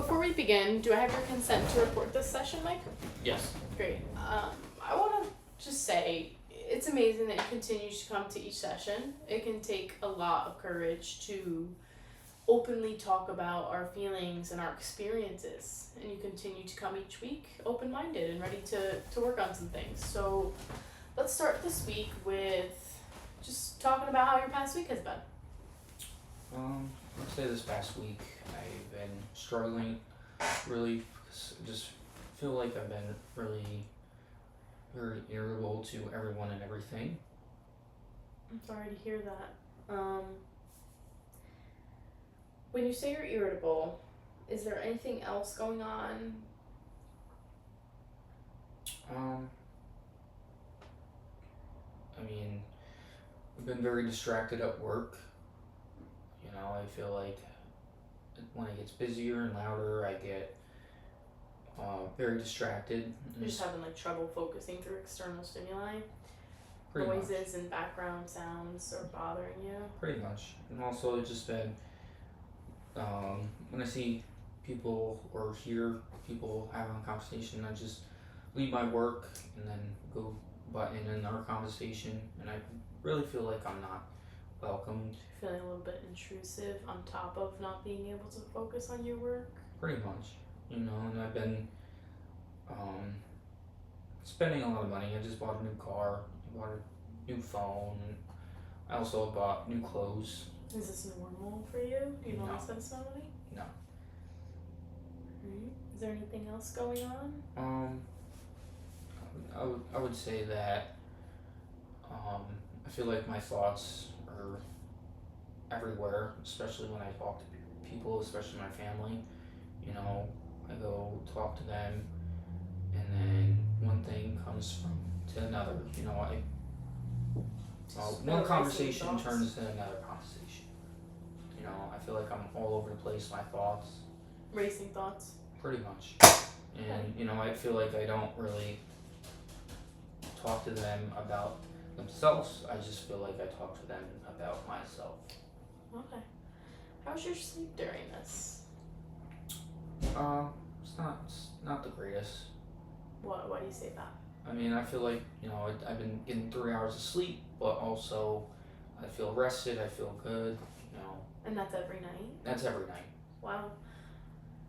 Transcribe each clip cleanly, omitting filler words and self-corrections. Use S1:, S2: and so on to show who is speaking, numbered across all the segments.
S1: Before we begin, do I have your consent to report this session, Mike?
S2: Yes.
S1: Great. I want to just say it's amazing that you continue to come to each session. It can take a lot of courage to openly talk about our feelings and our experiences, and you continue to come each week open-minded and ready to work on some things. So let's start this week with just talking about how your past week has been.
S2: I'd say this past week I've been struggling really because I just feel like I've been really very irritable to everyone and everything.
S1: I'm sorry to hear that. When you say you're irritable, is there anything else going on?
S2: I mean, I've been very distracted at work. You know, I feel like when it gets busier and louder, I get very distracted.
S1: You're just having like trouble focusing through external stimuli?
S2: Pretty
S1: Noises
S2: much.
S1: and background sounds are bothering you?
S2: Pretty much. And also it's just been, when I see people or hear people having a conversation, I just leave my work and then go butt in another conversation, and I really feel like I'm not welcomed.
S1: Feeling a little bit intrusive on top of not being able to focus on your work?
S2: Pretty much. You know, and I've been spending a lot of money. I just bought a new car, bought a new phone, and I also bought new clothes.
S1: Is this normal for you? Do you normally
S2: No.
S1: spend some money?
S2: No.
S1: Right. Is there anything else going on?
S2: I would say that I feel like my thoughts are everywhere, especially when I talk to people, especially my family. You know, I go talk to them, and then one thing comes to another. You know, one conversation turns to another conversation. You know, I feel like I'm all over the place. My thoughts.
S1: Racing thoughts?
S2: Pretty much. And you know, I feel like I don't really talk to them about themselves. I just feel like I talk to them about myself.
S1: Okay. How's your sleep during this?
S2: It's not the greatest.
S1: Why do you say that?
S2: I mean, I feel like, you know, I've been getting 3 hours of sleep, but also I feel rested, I feel good, you know.
S1: And that's every night?
S2: That's every night.
S1: Wow.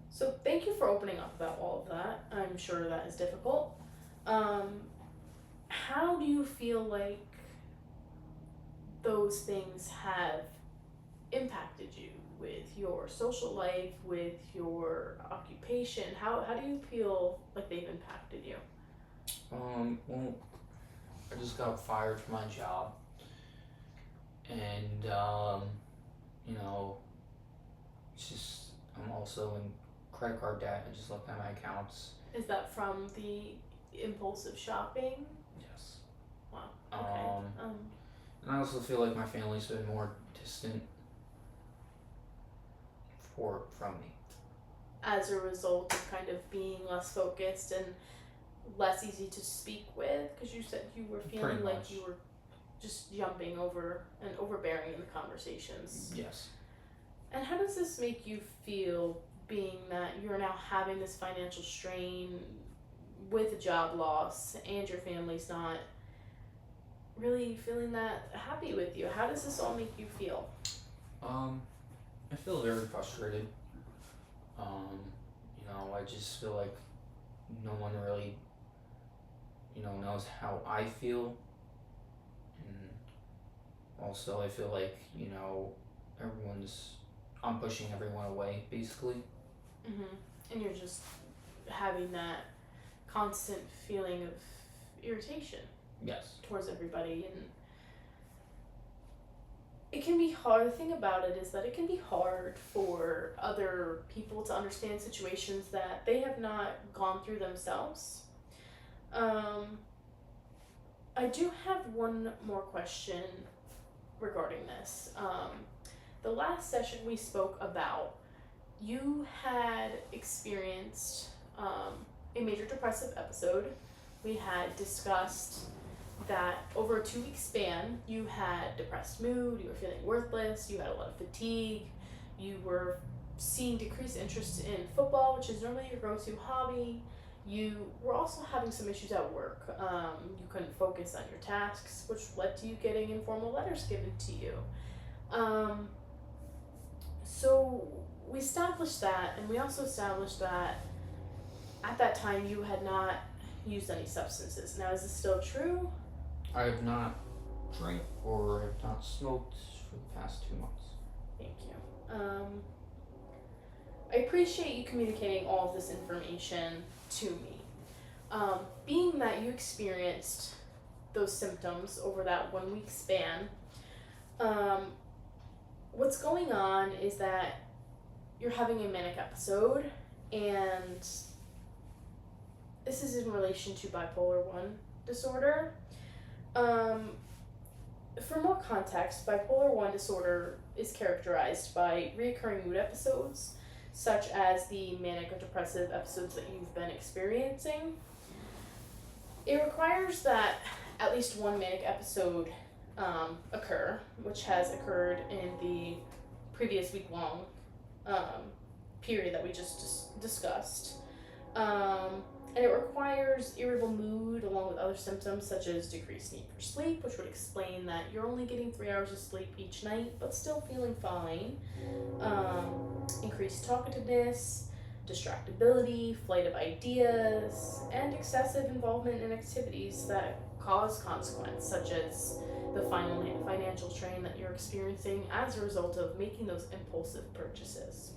S1: So thank you for opening up about all of that. I'm sure that is difficult. How do you feel like those things have impacted you with your social life, with your occupation? How do you feel like they've impacted you?
S2: Well, I just got fired from my job, and you know, it's just I'm also in credit card debt. I just looked at my accounts.
S1: Is that from the impulsive shopping?
S2: Yes.
S1: Wow. Okay.
S2: And I also feel like my family's been more distant from me.
S1: As a result of kind of being less focused and less easy to speak with, because you said you were feeling
S2: Pretty
S1: like
S2: much.
S1: you were just jumping over and overbearing in the conversations.
S2: Yes.
S1: And how does this make you feel, being that you're now having this financial strain with a job loss and your family's not really feeling that happy with you? How does this all make you feel?
S2: I feel very frustrated. You know, I just feel like no one really, you know, knows how I feel. And also I feel like, you know, I'm pushing everyone away, basically.
S1: And you're just having that constant feeling of irritation.
S2: Yes.
S1: Towards everybody, and it can be hard. The thing about it is that it can be hard for other people to understand situations that they have not gone through themselves. I do have one more question regarding this. The last session we spoke about, you had experienced a major depressive episode. We had discussed that over a 2-week span, you had depressed mood, you were feeling worthless, you had a lot of fatigue, you were seeing decreased interest in football, which is normally your go-to hobby. You were also having some issues at work. You couldn't focus on your tasks, which led to you getting informal letters given to you. So we established that, and we also established that at that time you had not used any substances. Now, is this still true?
S2: I have not drank or have not smoked for the past 2 months.
S1: Thank you. I appreciate you communicating all of this information to me. Being that you experienced those symptoms over that 1 week span, what's going on is that you're having a manic episode, and this is in relation to bipolar 1 disorder. For more context, bipolar 1 disorder is characterized by recurring mood episodes, such as the manic or depressive episodes that you've been experiencing. It requires that at least one manic episode occur, which has occurred in the previous week-long period that we just discussed. And it requires irritable mood along with other symptoms such as decreased need for sleep, which would explain that you're only getting 3 hours of sleep each night but still feeling fine. Increased talkativeness, distractibility, flight of ideas, and excessive involvement in activities that cause consequence, such as the financial strain that you're experiencing as a result of making those impulsive purchases.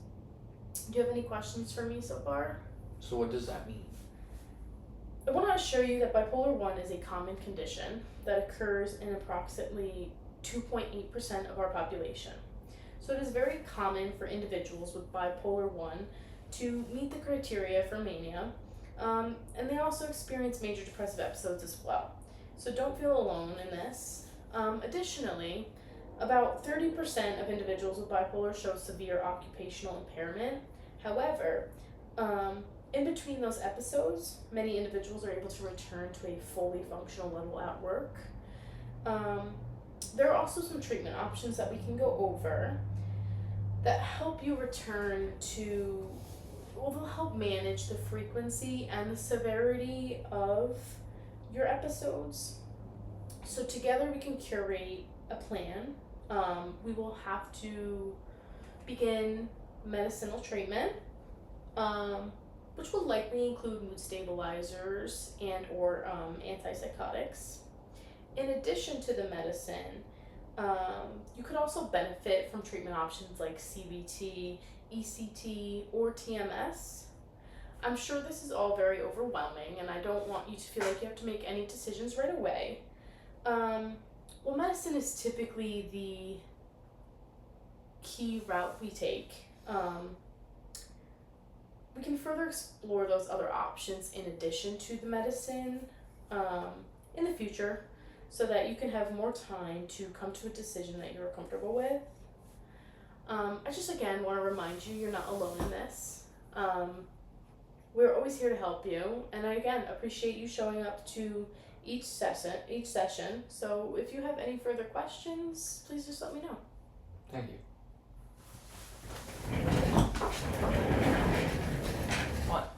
S1: Do you have any questions for me so far?
S2: So what does that mean?
S1: I want to assure you that bipolar 1 is a common condition that occurs in approximately 2.8% of our population. So it is very common for individuals with bipolar 1 to meet the criteria for mania, and they also experience major depressive episodes as well. So don't feel alone in this. Additionally, about 30% of individuals with bipolar show severe occupational impairment. However, in between those episodes, many individuals are able to return to a fully functional level at work. There are also some treatment options that we can go over that help you return to, well, they'll help manage the frequency and the severity of your episodes. So together we can curate a plan. We will have to begin medicinal treatment, which will likely include mood stabilizers and or antipsychotics. In addition to the medicine, you could also benefit from treatment options like CBT, ECT, or TMS. I'm sure this is all very overwhelming, and I don't want you to feel like you have to make any decisions right away. Well, medicine is typically the key route we take. We can further explore those other options in addition to the medicine in the future so that you can have more time to come to a decision that you're comfortable with. I just, again, want to remind you you're not alone in this. We're always here to help you, and I, again, appreciate you showing up to each session. So if you have any further questions, please just let me know.
S2: Thank you. What?